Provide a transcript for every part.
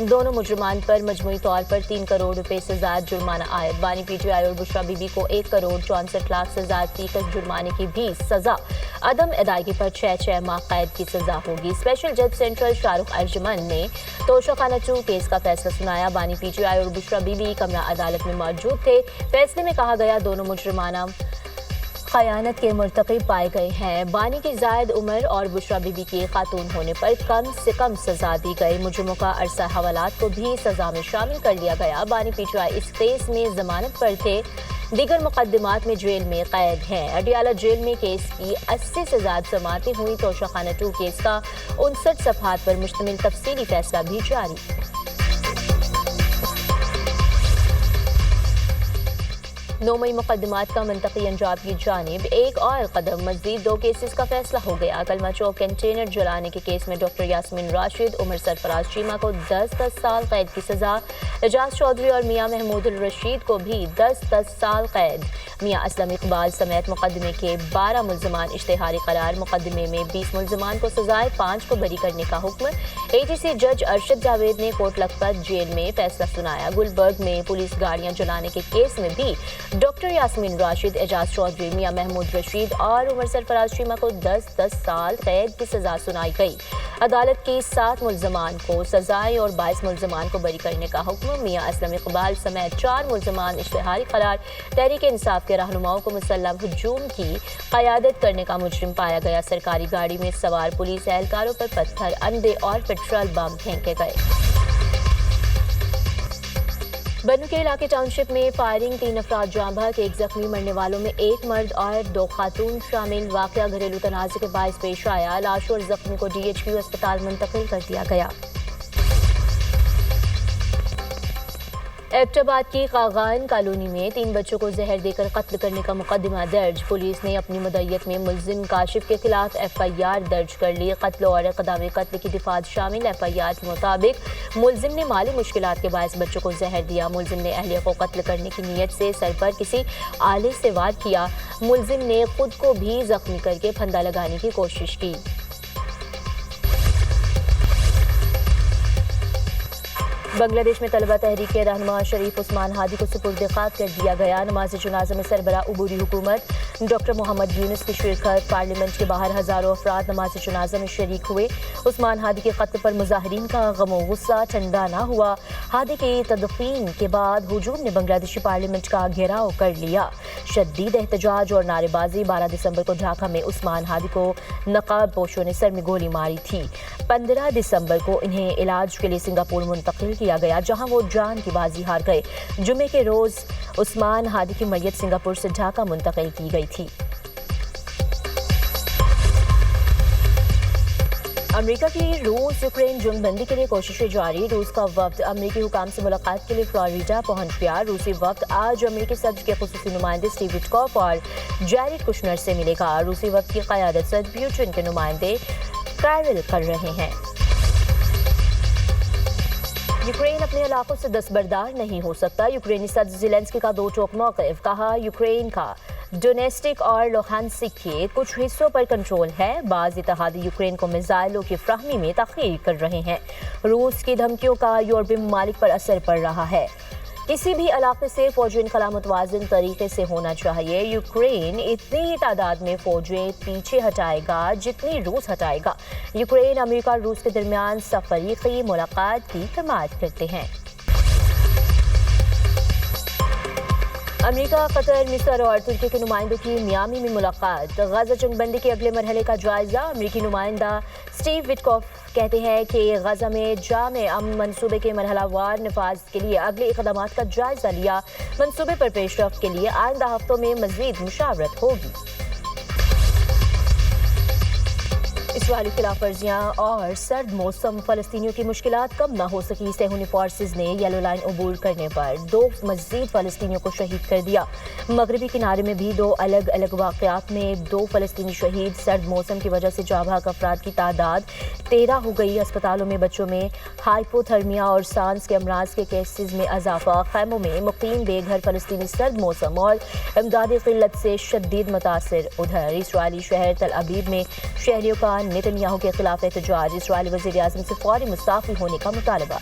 دونوں مجرمان پر مجموعی طور پر 3 کروڑ روپے سے زائد جرمانہ عائد۔ بانی پی ٹی آئی اور بشرا بی بی کو 1 کروڑ 64 لاکھ سے زائد فیصد جرمانے کی بھی سزا۔ عدم ادائیگی پر 6 ماہ قید کی سزا ہوگی۔ اسپیشل جج سینٹرل شاہ رخ ارجمن نے توشہ خانہ 2 کیس کا فیصلہ سنایا۔ بانی پی ٹی آئی اور بشرا بی بی کمرہ عدالت میں موجود تھے۔ فیصلے میں کہا گیا دونوں مجرمانہ خیانت کے مرتکب پائے گئے ہیں۔ بانی کی زائد عمر اور بشرا بی بی کے خاتون ہونے پر کم سے کم سزا دی گئی۔ مجرموں کا عرصہ حوالات کو بھی سزا میں شامل کر لیا گیا۔ بانی P T I us case میں ضمانت پر تھے، دیگر مقدمات میں جیل میں قید ہیں۔ اڈیالہ جیل میں کیس کی 80 سے زائد سماعتیں ہوئی۔ توشہ خانہ 2 کیس کا 59 صفحات پر مشتمل تفصیلی فیصلہ بھی جاری۔ 9 مئی مقدمات کا منطقی انجام کی جانب ایک اور قدم، مزید 2 کیسز کا فیصلہ ہو گیا۔ کلمہ چوک کنٹینر جلانے کے کیس میں ڈاکٹر یاسمین راشد، عمر سرفراز چیمہ کو 10 سال قید کی سزا۔ اعجاز چودھری اور میاں محمود الرشید کو بھی 10 سال قید۔ میاں اسلم اقبال سمیت مقدمے کے 12 ملزمان اشتہاری قرار۔ مقدمے میں 20 ملزمان کو سزائے 5 کو بری کرنے کا حکم۔ اے ٹی سی جج ارشد جاوید نے کوٹ لکھپت جیل میں فیصلہ سنایا۔ گلبرگ میں پولیس گاڑیاں جلانے کے کیس میں بھی ڈاکٹر یاسمین راشد، اعجاز چودھری، میاں محمود رشید اور عمر سرفراز چیمہ کو 10 سال قید کی سزا سنائی گئی۔ عدالت کی 7 ملزمان کو سزائے اور 22 ملزمان کو بری کرنے کا حکم۔ میاں اسلم اقبال سمیت 4 ملزمان اشتہاری قرار۔ تحریک انصاف کے رہنماؤں کو مسلح ہجوم کی قیادت کرنے کا مجرم پایا گیا۔ سرکاری گاڑی میں سوار پولیس اہلکاروں پر پتھر، انڈے اور پیٹرول بم پھینکے گئے۔ بنو کے علاقے ٹاؤن شپ میں فائرنگ، 3 افراد جاں بحق، 1 زخمی، مرنے والوں میں 1 مرد اور 2 خاتون شامل۔ واقعہ گھریلو تنازع کے باعث پیش آیا۔ لاش اور زخمی کو ڈی ایچ کیو اسپتال منتقل کر دیا گیا۔ ایبٹ آباد کی قاغان کالونی میں 3 بچوں کو زہر دے کر قتل کرنے کا مقدمہ درج۔ پولیس نے اپنی مدعیت میں ملزم کاشف کے خلاف ایف آئی آر درج کر لی۔ قتل اور اقدام قتل کی دفعات شامل۔ ایف آئی آر کے مطابق ملزم نے مالی مشکلات کے باعث بچوں کو زہر دیا۔ ملزم نے اہلیہ کو قتل کرنے کی نیت سے سر پر کسی آلے سے وار کیا۔ ملزم نے خود کو بھی زخمی کر کے پھندا لگانے کی کوشش کی۔ بنگلہ دیش میں طلبہ تحریک کے رہنما شریف عثمان ہادی کو سپرد خاک کر دیا گیا۔ نماز جنازہ میں سربراہ عبوری حکومت ڈاکٹر محمد یونس کی شرکت۔ پارلیمنٹ کے باہر ہزاروں افراد نماز جنازہ میں شریک ہوئے۔ عثمان ہادی کے قتل پر مظاہرین کا غم و غصہ ٹھنڈا نہ ہوا۔ ہادی کی تدفین کے بعد ہجوم نے بنگلہ دیشی پارلیمنٹ کا گھیراؤ کر لیا۔ شدید احتجاج اور نعرے بازی۔ 12 دسمبر کو ڈھاکہ میں عثمان ہادی کو نقاب پوشوں نے سر میں گولی ماری تھی۔ 15 دسمبر کو انہیں علاج کے لیے سنگاپور منتقل کیا گیا، جہاں وہ جان کی بازی ہار گئے۔ جمعے کے روز عثمان ہادی کی میت سنگاپور سے ڈھاکہ منتقل کی گئی تھی۔ امریکہ کی روس یوکرین جنگ بندی کے لیے کوششیں جاری۔ روس کا وفد امریکی حکام سے ملاقات کے لیے فلوریڈا پہنچ گیا۔ روسی وفد آج امریکی صدر کے خصوصی نمائندے اسٹیو وٹکوف اور جیریڈ کشنر سے ملے گا۔ روسی وفد کی قیادت صدر پیوٹن کے نمائندے کیرل کر رہے ہیں۔ یوکرین اپنے علاقوں سے دستبردار نہیں ہو سکتا۔ یوکرینی صدر زیلنسکی کا 2 ٹوک موقف۔ کہا یوکرین کا ڈونیسٹک اور لوہانسک کے کچھ حصوں پر کنٹرول ہے۔ بعض اتحادی یوکرین کو میزائلوں کی فراہمی میں تاخیر کر رہے ہیں۔ روس کی دھمکیوں کا یورپی ممالک پر اثر پڑ رہا ہے۔ کسی بھی علاقے سے فوجی انخلا متوازن طریقے سے ہونا چاہیے۔ یوکرین اتنی ہی تعداد میں فوجیں پیچھے ہٹائے گا جتنی روس ہٹائے گا۔ یوکرین امریکہ اور روس کے درمیان سفریقی ملاقات کی حمایت کرتے ہیں۔ امریکہ، قطر، مصر اور ترکی کے نمائندوں کی میامی میں ملاقات۔ غزہ جنگ بندی کے اگلے مرحلے کا جائزہ۔ امریکی نمائندہ اسٹیو وٹکوف کہتے ہیں کہ غزہ میں جامع امن منصوبے کے مرحلہ وار نفاذ کے لیے اگلے اقدامات کا جائزہ لیا۔ منصوبے پر پیش رفت کے لیے آئندہ ہفتوں میں مزید مشاورت ہوگی۔ اسرائیلی خلاف ورزیاں اور سرد موسم فلسطینیوں کی مشکلات کم نہ ہو سکی۔ صہیونی فورسز نے یلو لائن عبور کرنے پر 2 مزید فلسطینیوں کو شہید کر دیا۔ مغربی کنارے میں بھی 2 الگ الگ واقعات میں 2 فلسطینی شہید۔ سرد موسم کی وجہ سے جاں بحق افراد کی تعداد 13 ہو گئی۔ اسپتالوں میں بچوں میں ہائپو تھرمیا اور سانس کے امراض کے کیسز میں اضافہ۔ خیموں میں مقیم بے گھر فلسطینی سرد موسم اور امدادی قلت سے شدید متاثر۔ ادھر اسرائیلی شہر تل ابیب میں شہریوں کا نتن یاہو کے خلاف احتجاج۔ اسرائیلی وزیر اعظم سے فوری مستعفی ہونے کا مطالبہ۔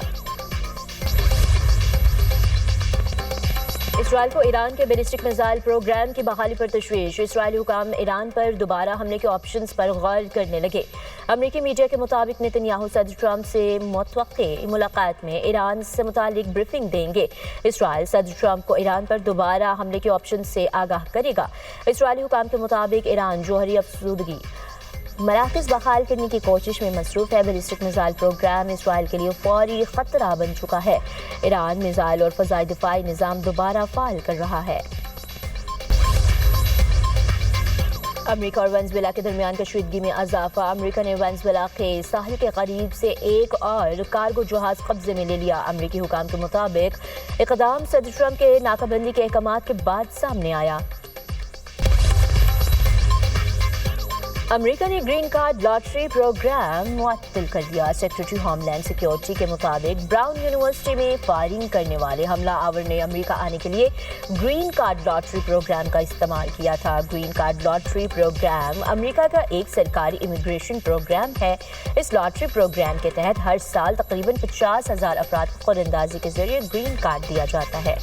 اسرائیل کو ایران کے بیلسٹک میزائل پروگرام کی بحالی پر تشویش، اسرائیلی حکام ایران پر دوبارہ حملے کے آپشنز پر غور کرنے لگے۔ امریکی میڈیا کے مطابق نتنیاہو صدر ٹرمپ سے متوقع ملاقات میں ایران سے متعلق بریفنگ دیں گے۔ اسرائیل صدر ٹرمپ کو ایران پر دوبارہ حملے کے آپشن سے آگاہ کرے گا۔ اسرائیلی حکام کے مطابق ایران جوہری افزودگی مراکز بحال کرنے کی کوشش میں مصروف ہے۔ بیلسٹک میزائل پروگرام اسرائیل کے لیے فوری خطرہ بن چکا ہے۔ ایران میزائل اور فضائی دفاعی نظام دوبارہ فعال کر رہا ہے۔ امریکہ اور وینزویلا کے درمیان کشیدگی میں اضافہ، امریکہ نے وینزویلا کے ساحل کے قریب سے ایک اور کارگو جہاز قبضے میں لے لیا۔ امریکی حکام کے مطابق اقدام صدر ٹرمپ کے ناکہ بندی کے احکامات کے بعد سامنے آیا۔ امریکہ نے گرین کارڈ لاٹری پروگرام معطل کر دیا۔ سیکرٹری ہوم لینڈ سیکیورٹی کے مطابق براؤن یونیورسٹی میں فائرنگ کرنے والے حملہ آور نے امریکہ آنے کے لیے گرین کارڈ لاٹری پروگرام کا استعمال کیا تھا۔ گرین کارڈ لاٹری پروگرام امریکہ کا ایک سرکاری امیگریشن پروگرام ہے۔ اس لاٹری پروگرام کے تحت ہر سال تقریباً 50,000 افراد کو قراردادی کے ذریعے گرین کارڈ دیا جاتا ہے۔